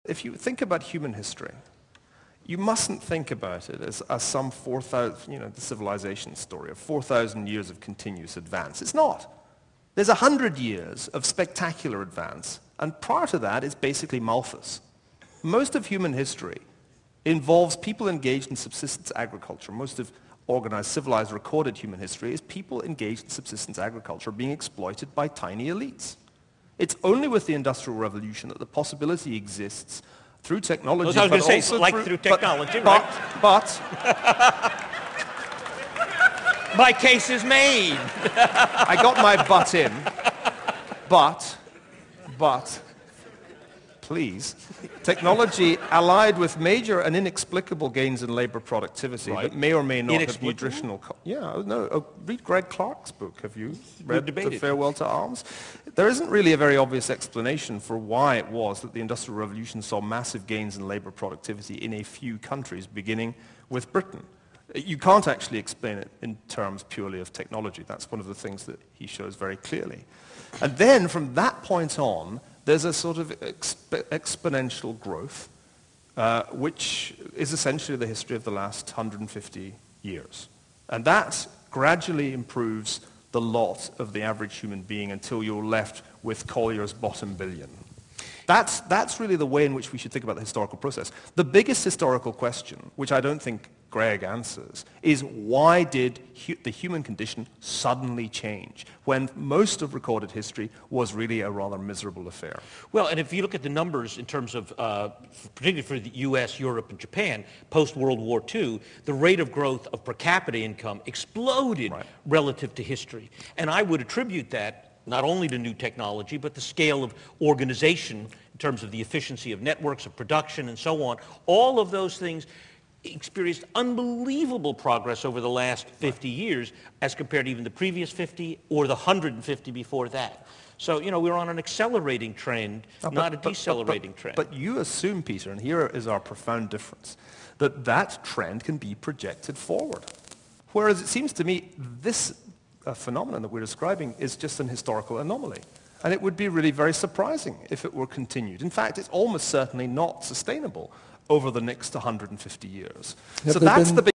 If you think about human history, you mustn't think about it as some 4,000, the civilization story of 4,000 years of continuous advance. It's not. There's 100 years of spectacular advance, and prior to that is basically Malthus. Most of human history involves people engaged in subsistence agriculture. Most of organized, civilized, recorded human history is people engaged in subsistence agriculture being exploited by tiny elites. It's only with the Industrial Revolution that the possibility exists through technology, but also through technology, right? But my case is made. I got my butt in, but, please, technology allied with major and inexplicable gains in labor productivity that may or may not have nutritional... read Greg Clark's book. Have you read The Farewell to Arms? There isn't really a very obvious explanation for why it was that the Industrial Revolution saw massive gains in labor productivity in a few countries, beginning with Britain. You can't actually explain it in terms purely of technology. That's one of the things that he shows very clearly. And then from that point on, there's a sort of exponential growth, which is essentially the history of the last 150 years. And that gradually improves the lot of the average human being until you're left with Collier's bottom billion. That's really the way in which we should think about the historical process. The biggest historical question, which I don't think Greg answers, is why did the human condition suddenly change when most of recorded history was really a rather miserable affair? Well, and if you look at the numbers in terms of, particularly for the US, Europe, and Japan, post-World War II, the rate of growth of per capita income exploded relative to history. And I would attribute that not only to new technology, but the scale of organization in terms of the efficiency of networks, of production, and so on. All of those things experienced unbelievable progress over the last 50 years as compared to even the previous 50 or the 150 before that. So, we're on an accelerating trend, not a decelerating trend. But you assume, Peter, and here is our profound difference, that that trend can be projected forward. Whereas it seems to me this phenomenon that we're describing is just an historical anomaly. And it would be really very surprising if it were continued. In fact, it's almost certainly not sustainable over the next 150 years. So that's the big